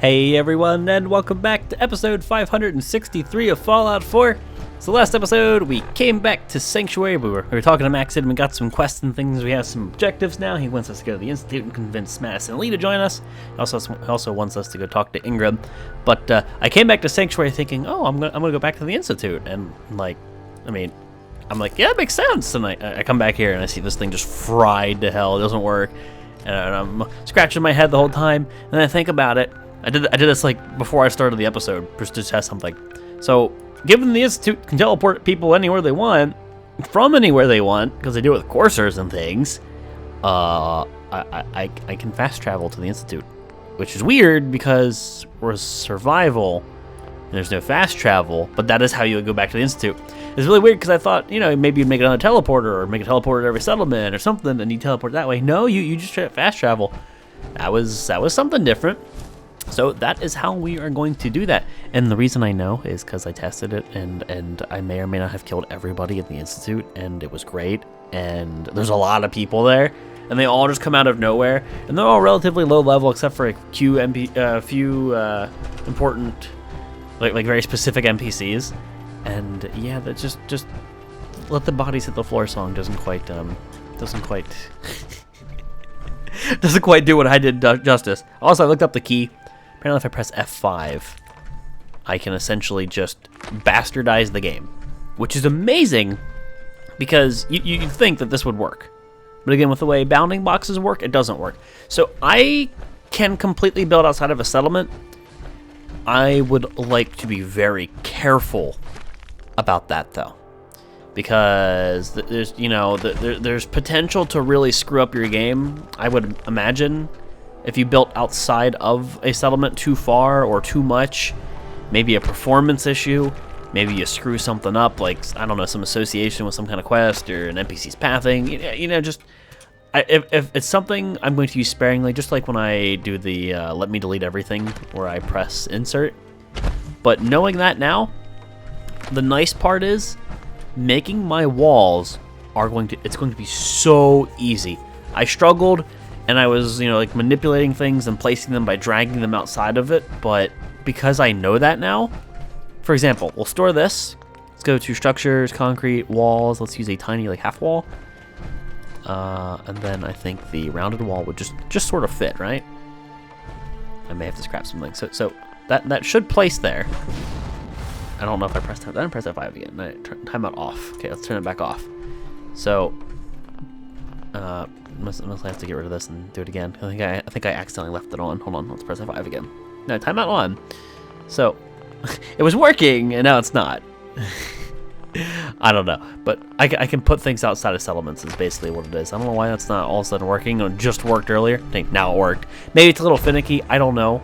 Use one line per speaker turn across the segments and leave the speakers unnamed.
Hey everyone, and welcome back to episode 563 of Fallout 4. So last episode, we came back to Sanctuary. We were talking to Maxid, and we got some quests and things. We have some objectives now. He wants us to go to the Institute and convince Madison and Lee to join us. He also wants us to go talk to Ingram. But I came back to Sanctuary thinking, oh, I'm gonna go back to the Institute. And I'm like, yeah, it makes sense. And I come back here and I see this thing just fried to hell. It doesn't work. And I'm scratching my head the whole time. And then I think about it. I did this like before I started the episode, just to test something. So, given the Institute can teleport people anywhere they want, from anywhere they want, because they do it with coursers and things, I can fast travel to the Institute, which is weird because we're survival. And there's no fast travel, but that is how you would go back to the Institute. It's really weird because I thought, maybe you'd make another teleporter or make a teleporter at every settlement or something, and you teleport that way. No, you just fast travel. That was something different. So that is how we are going to do that. And the reason I know is because I tested it, and I may or may not have killed everybody at the Institute, and it was great. And there's a lot of people there, and they all just come out of nowhere, and they're all relatively low level except for a few important, like very specific NPCs. And yeah, that just let the bodies hit the floor song doesn't quite doesn't quite do what I did justice. Also, I looked up the key. Apparently, if I press F5, I can essentially just bastardize the game, which is amazing because you'd think that this would work. But again, with the way bounding boxes work, it doesn't work. So I can completely build outside of a settlement. I would like to be very careful about that, though, because there's potential to really screw up your game, I would imagine. If you built outside of a settlement too far or too much, maybe a performance issue, maybe you screw something up, like, I don't know, some association with some kind of quest or an NPC's pathing, if it's something I'm going to use sparingly, just like when I do the let me delete everything, where I press insert. But knowing that now, the nice part is, making my walls it's going to be so easy. I struggled, and I was, like manipulating things and placing them by dragging them outside of it, but because I know that now, for example, we'll store this. Let's go to structures, concrete, walls. Let's use a tiny, like, half wall. And then I think the rounded wall would just sort of fit, right? I may have to scrap something. So that should place there. I don't know if I pressed that. I didn't press F5 again. Timeout off. Okay, let's turn it back off. So, must have to get rid of this and do it again. I think I accidentally left it on. Hold on, let's press F5 again. No, timeout on. So, it was working, and now it's not. I don't know, but I can put things outside of settlements is basically what it is. I don't know why that's not all of a sudden working. It just worked earlier. I think now it worked. Maybe it's a little finicky. I don't know.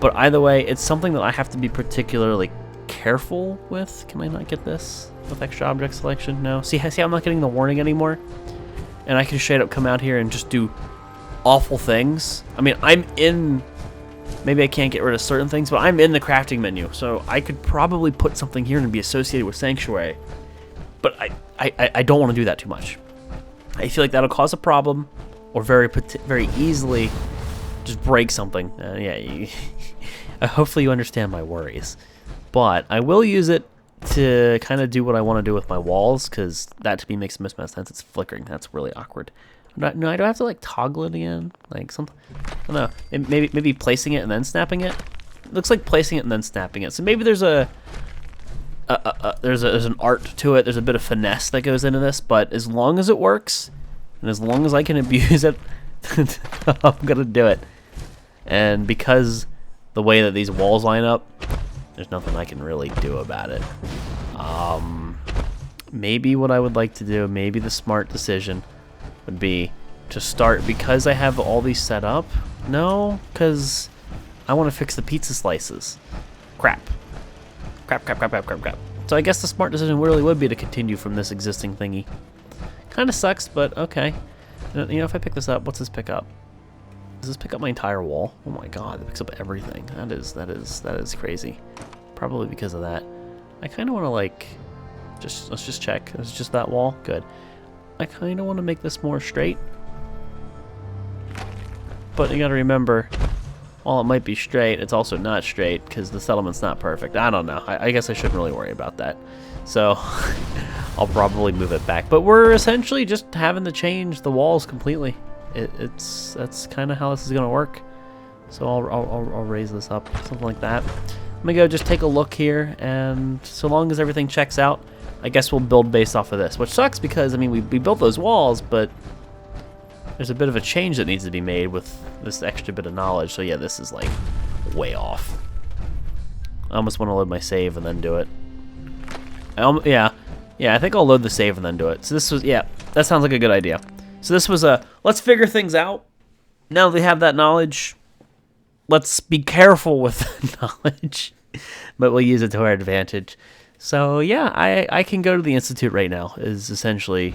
But either way, it's something that I have to be particularly careful with. Can I not get this with extra object selection? No. See how I'm not getting the warning anymore? And I can straight up come out here and just do awful things. I mean, maybe I can't get rid of certain things, but I'm in the crafting menu, so I could probably put something here and be associated with Sanctuary. But I don't want to do that too much. I feel like that'll cause a problem, or very easily just break something. Hopefully you understand my worries. But I will use it to kind of do what I want to do with my walls, because that to me makes the most amount of sense. It's flickering. That's really awkward. No, I don't have to like toggle it again, like something. I don't know. Maybe placing it and then snapping it. It looks like placing it and then snapping it. So maybe there's an art to it. There's a bit of finesse that goes into this. But as long as it works, and as long as I can abuse it, I'm gonna do it. And because the way that these walls line up, there's nothing I can really do about it. Maybe what I would like to do, maybe the smart decision would be to start, because I have all these set up. No, because I want to fix the pizza slices. Crap. So I guess the smart decision really would be to continue from this existing thingy. Kind of sucks, but okay. If I pick this up, what's this pick up? Does this pick up my entire wall? Oh my god, it picks up everything. That is crazy. Probably because of that. I kind of want to let's just check. It's just that wall. Good. I kind of want to make this more straight. But you got to remember, while it might be straight, it's also not straight because the settlement's not perfect. I don't know. I guess I shouldn't really worry about that. So I'll probably move it back. But we're essentially just having to change the walls completely. That's kind of how this is going to work. So I'll raise this up, something like that. Let me go just take a look here, and so long as everything checks out, I guess we'll build based off of this. Which sucks because, I mean, we built those walls, but there's a bit of a change that needs to be made with this extra bit of knowledge. So yeah, this is like way off. I almost want to load my save and then do it. Yeah, I think I'll load the save and then do it. So this was, yeah, that sounds like a good idea. So this was a, let's figure things out. Now that we have that knowledge, let's be careful with the knowledge, but we'll use it to our advantage. So yeah, I can go to the Institute right now, is essentially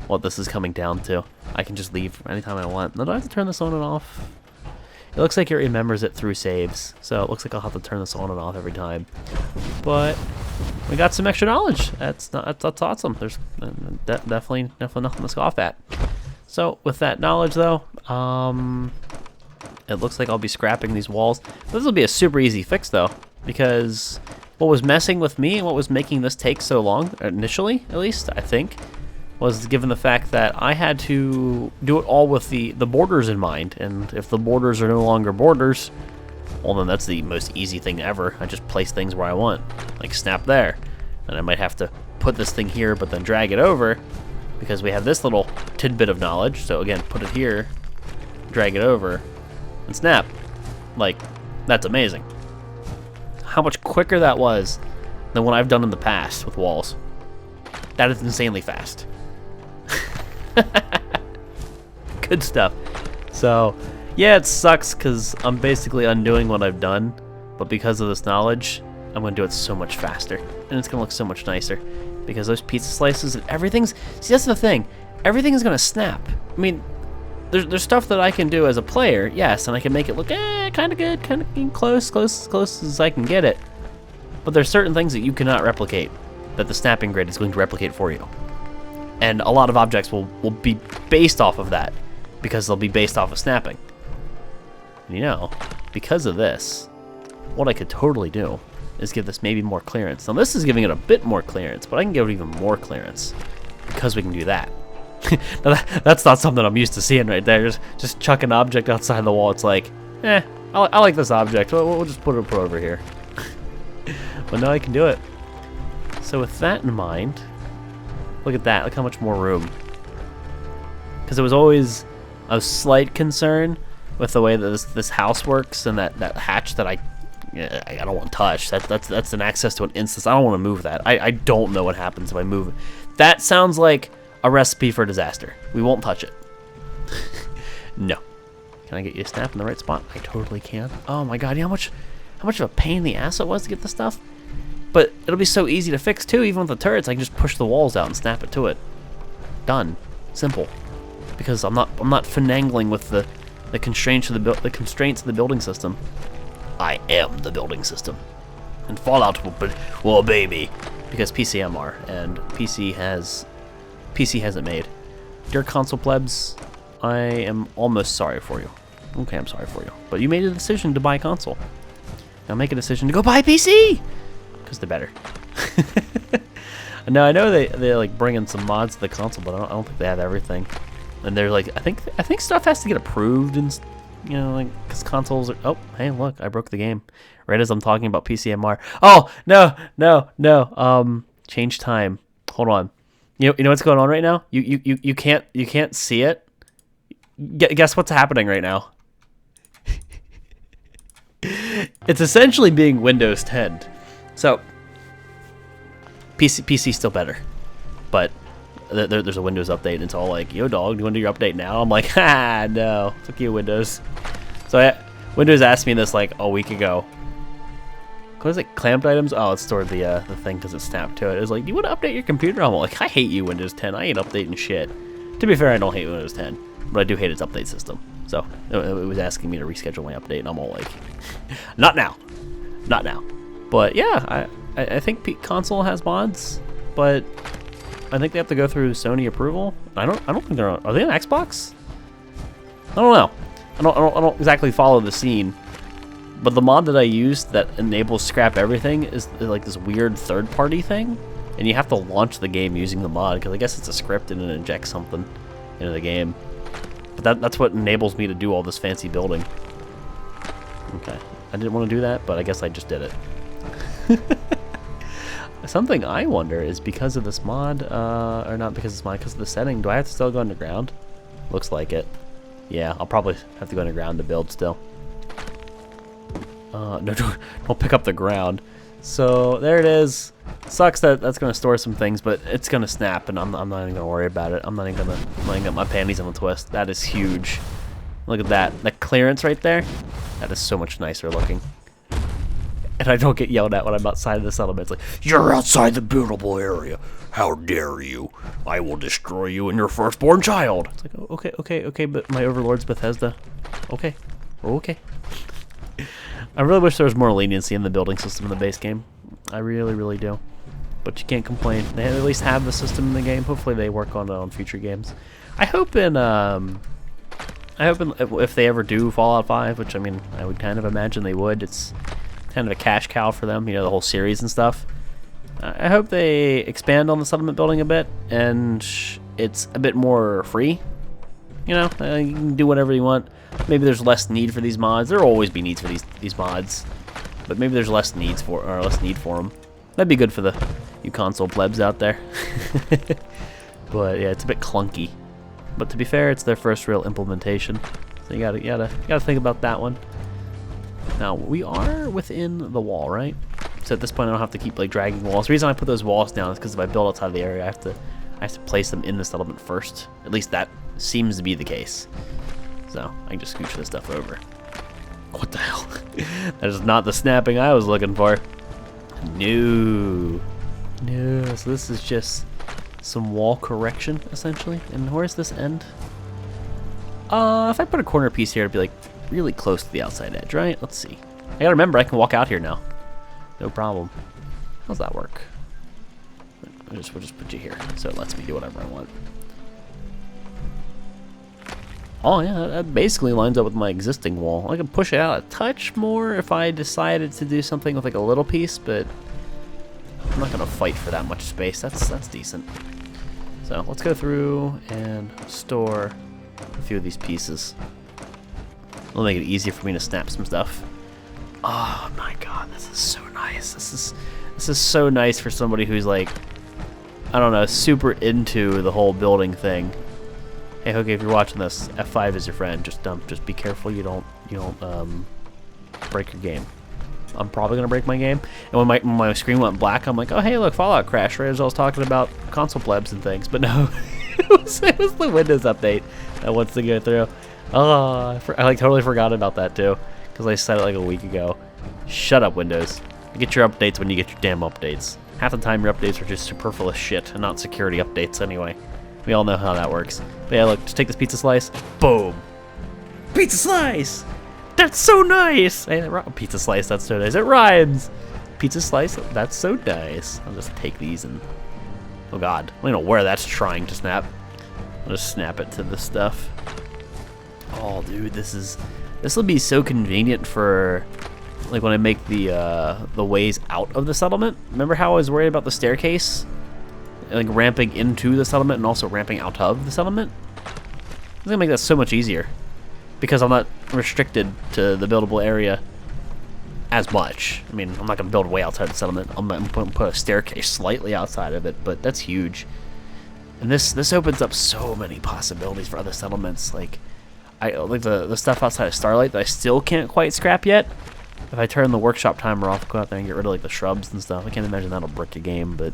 what this is coming down to. I can just leave anytime I want. Now, do I have to turn this on and off? It looks like it remembers it through saves, so it looks like I'll have to turn this on and off every time. But we got some extra knowledge. That's awesome. There's definitely nothing to scoff at. So with that knowledge, though, it looks like I'll be scrapping these walls. This will be a super easy fix, though, because what was messing with me and what was making this take so long, initially, at least, I think, was given the fact that I had to do it all with the borders in mind. And if the borders are no longer borders, well, then that's the most easy thing ever. I just place things where I want, like snap there. And I might have to put this thing here, but then drag it over, because we have this little tidbit of knowledge. So again, put it here, drag it over, and snap. Like, that's amazing. How much quicker that was than what I've done in the past with walls. That is insanely fast. Good stuff. So, yeah, it sucks because I'm basically undoing what I've done, but because of this knowledge, I'm going to do it so much faster, and it's going to look so much nicer, because those pizza slices and everything's... See, that's the thing. Everything is going to snap. I mean, there's stuff that I can do as a player, yes, and I can make it look kind of good, kind of close as I can get it, but there's certain things that you cannot replicate that the snapping grid is going to replicate for you. And a lot of objects will be based off of that, because they'll be based off of snapping. And you know, because of this, what I could totally do is give this maybe more clearance. Now this is giving it a bit more clearance, but I can give it even more clearance because we can do that. Now that's not something I'm used to seeing right there. Just chuck an object outside the wall. It's like, I like this object. We'll just put it over here. But now I can do it. So with that in mind, look at that. Look how much more room. Because it was always a slight concern with the way that this house works, and that hatch that I don't want to touch. That's an access to an instance. I don't want to move that. I don't know what happens if I move it. That sounds like a recipe for disaster. We won't touch it. No. Can I get you a snap in the right spot? I totally can. Oh my god, you know how much of a pain in the ass it was to get this stuff? But it'll be so easy to fix too. Even with the turrets, I can just push the walls out and snap it to it. Done. Simple. Because I'm not finagling with the constraints of the building system. I am the building system. And Fallout will obey me, because PCMR, and PC hasn't made. Dear console plebs, I am almost sorry for you. Okay, I'm sorry for you. But you made a decision to buy a console. Now make a decision to go buy a PC! Because they're better. Now I know they like bring in some mods to the console, but I don't think they have everything. And they're like, I think stuff has to get approved, and you know, like, because consoles are... Oh, hey, look, I broke the game right as I'm talking about PCMR. Oh, no. Change time. Hold on. You know what's going on right now? You can't see it. Guess what's happening right now? It's essentially being Windows 10. So PC's still better, but there's a Windows update, and it's all like, yo dog, do you want to do your update now? I'm like, no, fuck you, Windows. So Windows asked me this like a week ago. What is it, clamped items? Oh, it's stored the thing because it's snapped to it. It was like, do you want to update your computer? I'm like, I hate you, Windows 10. I ain't updating shit. To be fair, I don't hate Windows 10, but I do hate its update system. So it was asking me to reschedule my update, and I'm all like, not now. But yeah, I think console has mods, but I think they have to go through Sony approval. I don't think they're on. Are they on Xbox? I don't know. I don't exactly follow the scene But the mod that I used that enables scrap everything is like this weird third-party thing, and you have to launch the game using the mod, because I guess it's a script and it injects something into the game. But that's what enables me to do all this fancy building. Okay, I didn't want to do that, but I guess I just did it. Something I wonder is because of this mod, or not because of this mod, because of the setting, do I have to still go underground? Looks like it. Yeah, I'll probably have to go underground to build still. No, don't pick up the ground. So there it is. Sucks that that's gonna store some things, but it's gonna snap, and I'm not even gonna worry about it. I'm not even gonna get my panties on a twist. That is huge. Look at that. That clearance right there. That is so much nicer looking. And I don't get yelled at when I'm outside of the settlement. It's like, you're outside the buildable area. How dare you? I will destroy you and your firstborn child. It's like, oh, okay, but my overlord's Bethesda. Okay. I really wish there was more leniency in the building system in the base game. I really, really do. But you can't complain. They at least have the system in the game. Hopefully they work on it on future games. I hope if they ever do Fallout 5, which I mean, I would kind of imagine they would. It's kind of a cash cow for them, you know, the whole series and stuff. I hope they expand on the settlement building a bit, and it's a bit more free. You know, you can do whatever you want. Maybe there's less need for these mods. There will always be needs for these mods, but maybe there's less need for them. That'd be good for you console plebs out there. But yeah, it's a bit clunky. But to be fair, it's their first real implementation, so you gotta think about that one. Now we are within the wall, right? So at this point, I don't have to keep like dragging walls. The reason I put those walls down is because if I build outside of the area, I have to place them in the settlement first. At least that seems to be the case. So I can just scooch this stuff over. What the hell? That is not the snapping I was looking for. No. So this is just some wall correction, essentially. And where's this end? If I put a corner piece here, it'd be like really close to the outside edge, right? Let's see. I gotta remember, I can walk out here now. No problem. How's that work? We'll just put you here, so it lets me do whatever I want. Oh yeah, that basically lines up with my existing wall. I can push it out a touch more if I decided to do something with like a little piece, but I'm not gonna fight for that much space. That's decent. So let's go through and store a few of these pieces. It'll make it easier for me to snap some stuff. Oh my god, this is so nice. This is so nice for somebody who's like, I don't know, super into the whole building thing. Hey, okay, if you're watching this, F5 is your friend. Just be careful you don't break your game. I'm probably gonna break my game. And when my screen went black, I'm like, oh hey, look, Fallout crashed. Right as I was talking about console plebs and things, but no, it was the Windows update that wants to go through. Oh, I like totally forgot about that too, because I said it like a week ago. Shut up, Windows. You get your updates when you get your damn updates. Half the time your updates are just superfluous shit and not security updates anyway. We all know how that works. But yeah, look, just take this pizza slice. Boom. Pizza slice! That's so nice! Hey, pizza slice, that's so nice. It rhymes! Pizza slice, that's so nice. I'll just take these and... Oh god, I don't know where that's trying to snap. I'll just snap it to this stuff. Oh, dude, this will be so convenient for... Like when I make the ways out of the settlement. Remember how I was worried about the staircase? Like ramping into the settlement and also ramping out of the settlement? It's gonna make that so much easier, because I'm not restricted to the buildable area as much. I mean, I'm not gonna build way outside the settlement. I'm gonna put a staircase slightly outside of it, but that's huge. And this opens up so many possibilities for other settlements. Like like the stuff outside of Starlight that I still can't quite scrap yet. If I turn the workshop timer off, go out there and get rid of like the shrubs and stuff. I can't imagine that'll brick a game, but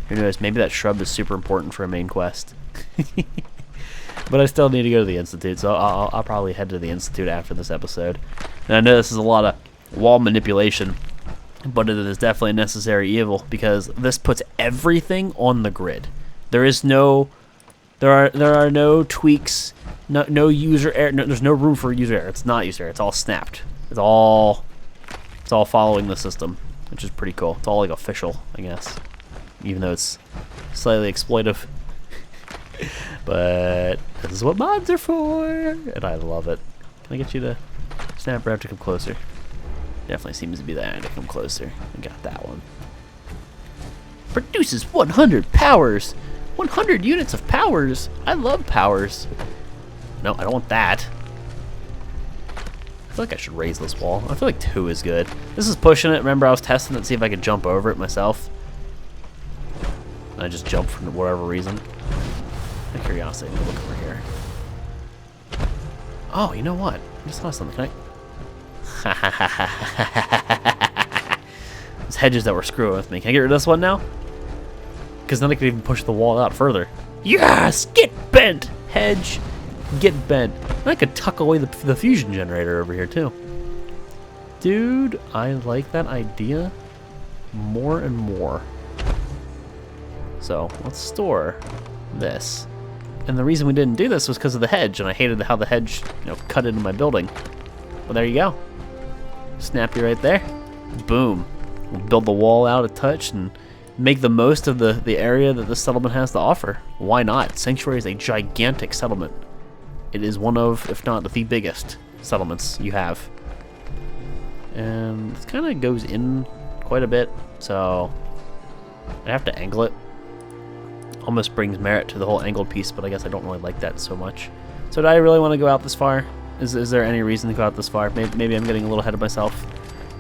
who knows? Maybe that shrub is super important for a main quest. But I still need to go to the Institute, so I'll probably head to the Institute after this episode. And I know this is a lot of wall manipulation, but it is definitely a necessary evil, because this puts everything on the grid. There are no tweaks, no user error. No, there's no room for user error. It's not user error. It's all snapped. It's all following the system, which is pretty cool. It's all like official, I guess, even though it's slightly exploitive. But this is what mods are for, and I love it. Can I get you to snap around to come closer? Definitely seems to be that. I need to come closer. We got that one. Produces 100 powers. 100 units of powers. I love powers. No, I don't want that. I feel like I should raise this wall. I feel like 2 is good. This is pushing it. Remember, I was testing it to see if I could jump over it myself. And I just jumped for whatever reason. Out of curiosity, I'm gonna look over here. Oh, you know what? I just saw something. Can I? Those hedges that were screwing with me. Can I get rid of this one now? Because then I could even push the wall out further. Yes! Get bent! Hedge, get bent. And I could tuck away the fusion generator over here, too. Dude, I like that idea more and more. So, let's store this. And the reason we didn't do this was because of the hedge, and I hated how the hedge, cut into my building. But there you go. Snappy right there. Boom. We'll build the wall out a touch and make the most of the area that the settlement has to offer. Why not? Sanctuary is a gigantic settlement. It is one of, if not the biggest settlements you have. And it kind of goes in quite a bit, so I have to angle it. Almost brings merit to the whole angled piece, but I guess I don't really like that so much. So do I really want to go out this far? Is there any reason to go out this far? Maybe I'm getting a little ahead of myself,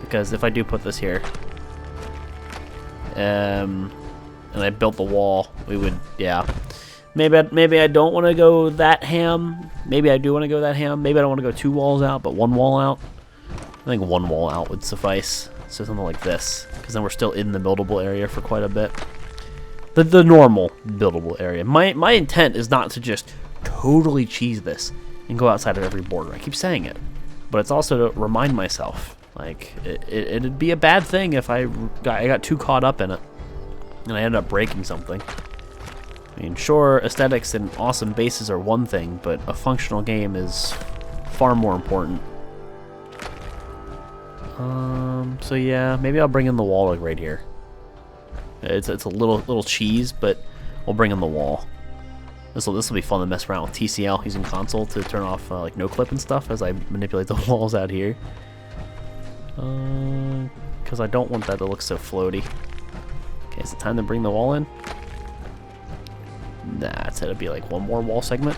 because if I do put this here, and I built the wall, we would, yeah. Maybe I don't want to go that ham. Maybe I do want to go that ham. Maybe I don't want to go 2 walls out, but 1 wall out. I think 1 wall out would suffice. So something like this, because then we're still in the buildable area for quite a bit. The normal buildable area. My intent is not to just totally cheese this and go outside of every border. I keep saying it, but it's also to remind myself, like, it'd be a bad thing if I got too caught up in it and I ended up breaking something. I mean, sure, aesthetics and awesome bases are one thing, but a functional game is far more important. So yeah, maybe I'll bring in the wall like right here. It's a little cheese, but we'll bring in the wall. This will be fun to mess around with TCL using console to turn off like no clip and stuff as I manipulate the walls out here. Because I don't want that to look so floaty. Okay, is it time to bring the wall in? That's it. It'd be like 1 more wall segment,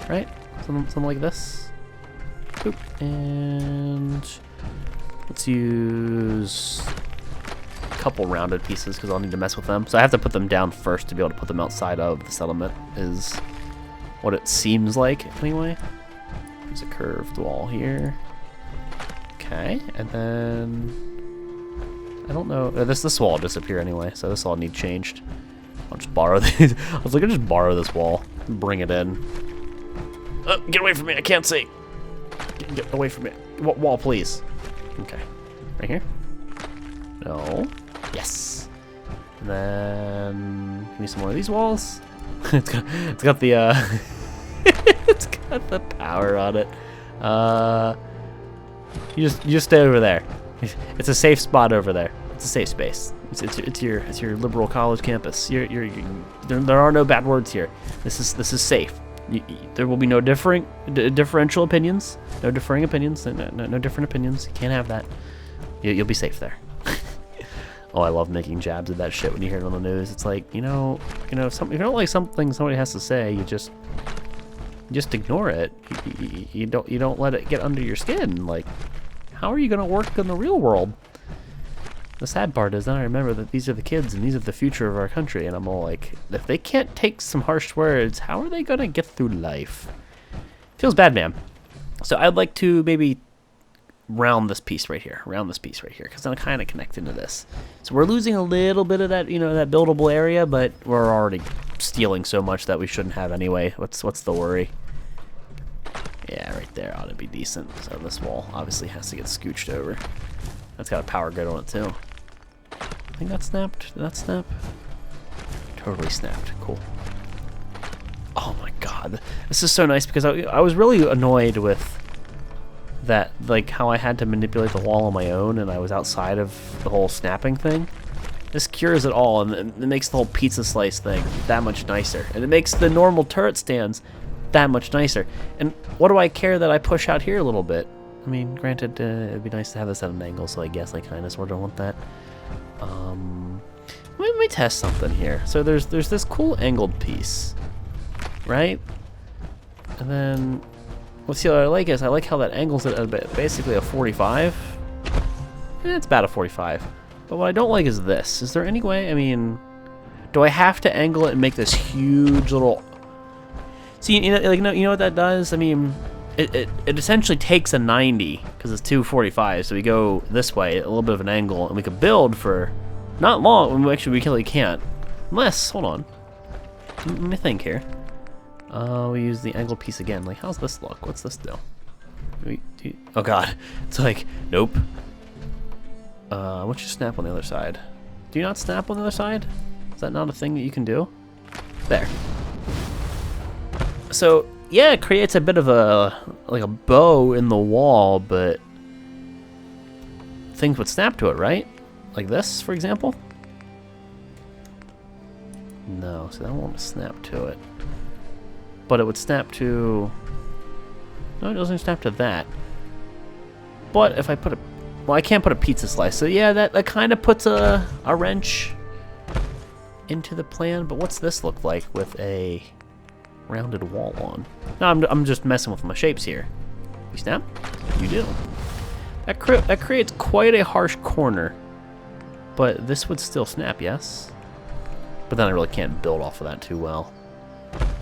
right? Something like this. Boop. And let's use couple rounded pieces because I'll need to mess with them. So I have to put them down first to be able to put them outside of the settlement, is what it seems like anyway. There's a curved wall here. Okay, and then I don't know. This wall will disappear anyway, so this all need changed. I'll just borrow these. I was like, I'll just borrow this wall and bring it in. Get away from me! I can't see. Get away from me. Wall, please. Okay, right here. No. Yes. And then give me some more of these walls. it's got the it's got the power on it. You just stay over there. It's a safe spot over there. It's a safe space. It's your liberal college campus. There are no bad words here. This is safe. There will be no differential opinions. No differing opinions. No different opinions. You can't have that. You'll be safe there. Oh, I love making jabs at that shit when you hear it on the news. It's like, if you don't like something somebody has to say, you just ignore it. You don't let it get under your skin. Like, how are you gonna work in the real world? The sad part is then I remember that these are the kids and these are the future of our country, and I'm all like, if they can't take some harsh words, how are they gonna get through life? Feels bad, man. So I'd like to maybe round this piece right here, because I'm kind of connected to this. So we're losing a little bit of that, that buildable area, but we're already stealing so much that we shouldn't have anyway. What's the worry? Yeah, right there ought to be decent. So this wall obviously has to get scooched over. That's got a power grid on it too. I think that snapped. Did that snap? Totally snapped. Cool. Oh my god, this is so nice because I was really annoyed with that, like how I had to manipulate the wall on my own and I was outside of the whole snapping thing. This cures it all, and it makes the whole pizza slice thing that much nicer, and it makes the normal turret stands that much nicer. And what do I care that I push out here a little bit? I mean, granted, it'd be nice to have this at an angle, so I guess I kind of sort of want that. Let me test something here. So there's this cool angled piece, right? And then, let's see what I like is I like how that angles it at basically a 45. It's about a 45. But what I don't like is this. Is there any way, I mean, do I have to angle it and make this huge little... See, you know what that does? I mean, it essentially takes a 90, because it's 245, so we go this way, a little bit of an angle, and we could build for not long. Actually, we really can't. Unless, hold on. Let me think here. We use the angle piece again. Like, how's this look? What's this do? Oh god. It's like, nope. Why don't you snap on the other side? Do you not snap on the other side? Is that not a thing that you can do? There. So, yeah, it creates a bit of a, like a bow in the wall, but things would snap to it, right? Like this, for example? No, so that won't snap to it. But it would snap to... No, it doesn't snap to that. But if I put a... Well, I can't put a pizza slice, so yeah, that kind of puts a wrench into the plan. But what's this look like with a rounded wall on? No, I'm just messing with my shapes here. You snap? You do. That creates quite a harsh corner. But this would still snap, yes? But then I really can't build off of that too well.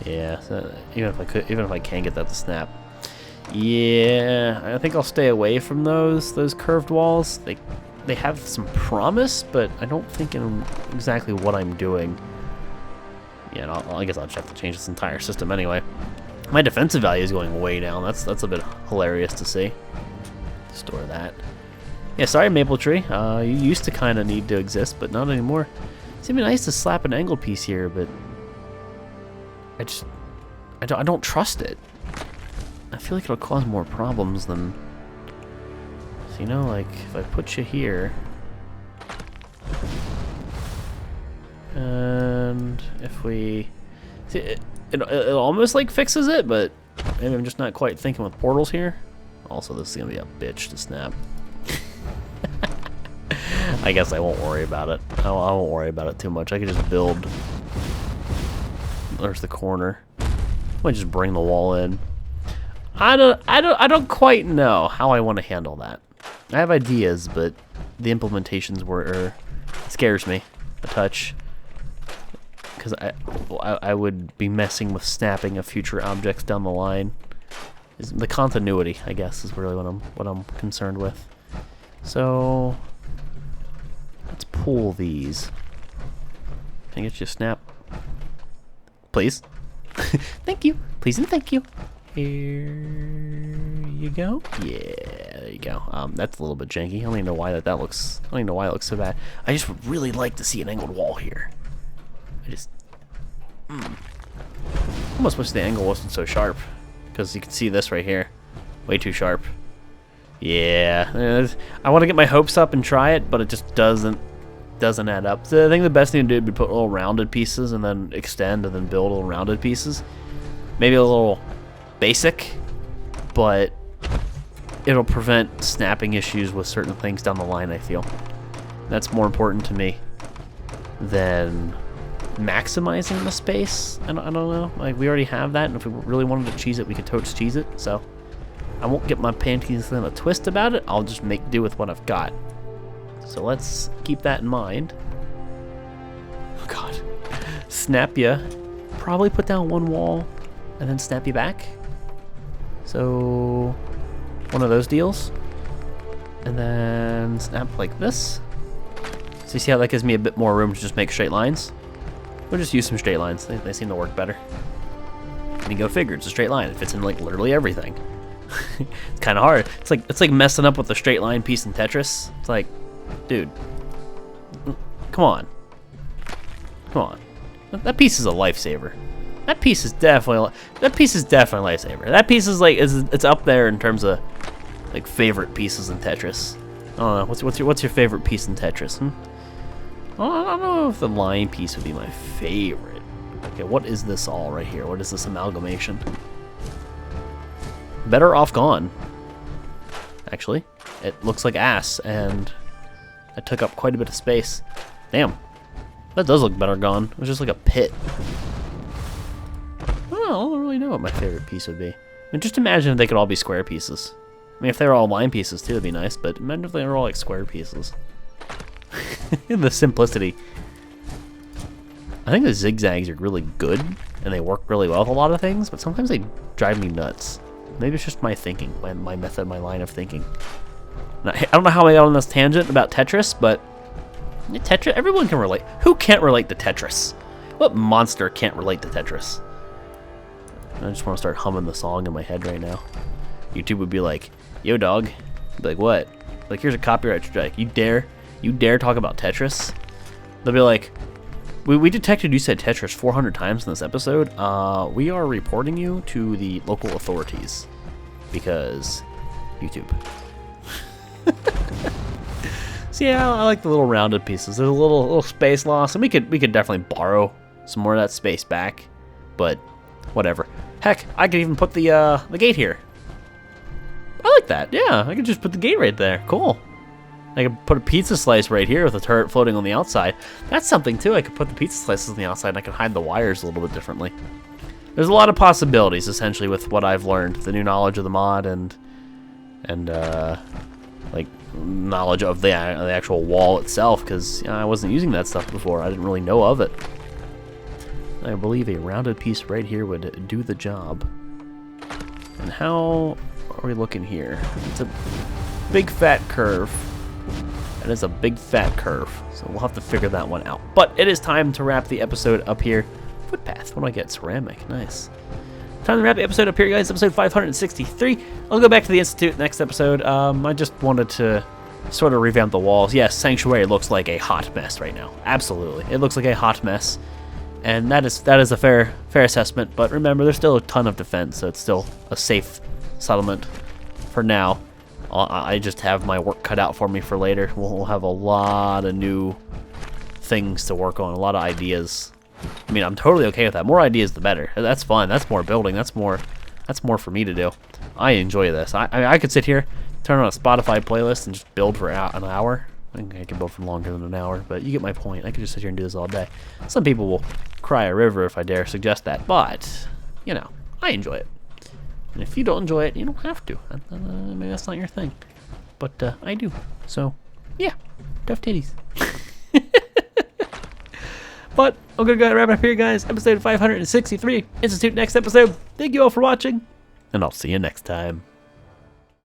Yeah, so even if I can get that to snap. Yeah, I think I'll stay away from those curved walls. They have some promise, but I don't think in exactly what I'm doing. Yeah, and I guess I'll just have to change this entire system anyway. My defensive value is going way down. That's a bit hilarious to see. Store that. Yeah, sorry, Maple Tree. You used to kind of need to exist, but not anymore. It's gonna be nice to slap an angled piece here, but I don't trust it. I feel like it'll cause more problems than... So, you know, like, if I put you here... And if we... See, it almost, like, fixes it, but maybe I'm just not quite thinking with portals here. Also, this is going to be a bitch to snap. I guess I won't worry about it. I won't worry about it too much. I could just build... There's the corner. I might just bring the wall in. I don't quite know how I want to handle that. I have ideas, but the implementations scares me a touch, because I would be messing with snapping of future objects down the line. The continuity, I guess, is really what I'm concerned with. So let's pull these. Can I get you a snap, please? Thank you, please and thank you. Here you go. Yeah, there you go. That's a little bit janky. I don't even know why that looks. I don't even know why it looks so bad. I just would really like to see an angled wall here. Almost wish the angle wasn't so sharp, because you can see this right here. Way too sharp. Yeah, I want to get my hopes up and try it, but it just doesn't add up. So I think the best thing to do would be put little rounded pieces and then extend and then build little rounded pieces. Maybe a little basic, but it'll prevent snapping issues with certain things down the line, I feel. That's more important to me than maximizing the space. I don't know. Like, we already have that, and if we really wanted to cheese it, we could totes cheese it. So I won't get my panties in a twist about it. I'll just make do with what I've got. So let's keep that in mind. Oh god. Snap ya. Probably put down one wall and then snap you back. So one of those deals. And then snap like this. So you see how that gives me a bit more room to just make straight lines? We'll just use some straight lines. They seem to work better. I mean, go figure. It's a straight line. It fits in like literally everything. It's kind of hard. It's like messing up with the straight line piece in Tetris. It's like, dude, come on. That piece is a lifesaver. That piece is definitely a lifesaver. That piece is like it's up there in terms of like favorite pieces in Tetris. I don't know. What's your favorite piece in Tetris? I don't know if the line piece would be my favorite. Okay, what is this all right here? What is this amalgamation? Better off gone. actually. It looks like ass, and it took up quite a bit of space. Damn. That does look better gone. It was just like a pit. I don't really know what my favorite piece would be. I mean, just imagine if they could all be square pieces. I mean, if they were all line pieces too, it'd be nice, but imagine if they were all like square pieces. The simplicity. I think the zigzags are really good, and they work really well with a lot of things, but sometimes they drive me nuts. Maybe it's just my thinking, my method, my line of thinking. I don't know how I got on this tangent about Tetris, but Tetris, everyone can relate. Who can't relate to Tetris? What monster can't relate to Tetris? I just want to start humming the song in my head right now. YouTube would be like, yo dog. I'd be like, what? Like, here's a copyright strike. You dare talk about Tetris? They'll be like, we detected you said Tetris 400 times in this episode. We are reporting you to the local authorities because YouTube. So yeah, I like the little rounded pieces. There's a little space loss, and we could definitely borrow some more of that space back, but whatever. Heck, I could even put the gate here. I like that. Yeah, I could just put the gate right there. Cool. I could put a pizza slice right here with a turret floating on the outside. That's something too. I could put the pizza slices on the outside, and I could hide the wires a little bit differently. There's a lot of possibilities, essentially, with what I've learned, the new knowledge of the mod and like knowledge of the actual wall itself, because I wasn't using that stuff before. I didn't really know of it. I believe a rounded piece right here would do the job. And how are we looking here? It's a big fat curve. That is a big fat curve, so we'll have to figure that one out. But it is time to wrap the episode up here. Footpath, what do I get? Ceramic, nice. Time to wrap the episode up here, guys. Episode 563. I'll go back to the Institute next episode. I just wanted to sort of revamp the walls. Yes, Sanctuary looks like a hot mess right now. Absolutely, it looks like a hot mess, and that is a fair assessment. But remember, there's still a ton of defense, so it's still a safe settlement for now. I just have my work cut out for me for later. We'll have a lot of new things to work on, a lot of ideas. I mean, I'm totally okay with that. More ideas, the better. That's fun. That's more building. That's more for me to do. I enjoy this. I could sit here, turn on a Spotify playlist, and just build for an hour. I think I can build for longer than an hour, but you get my point. I could just sit here and do this all day. Some people will cry a river if I dare suggest that, but, you know, I enjoy it. And if you don't enjoy it, you don't have to. Maybe that's not your thing. But I do. So, yeah. Tough titties. But I'm going to go ahead and wrap it up here, guys. Episode 563. Institute next episode. Thank you all for watching. And I'll see you next time.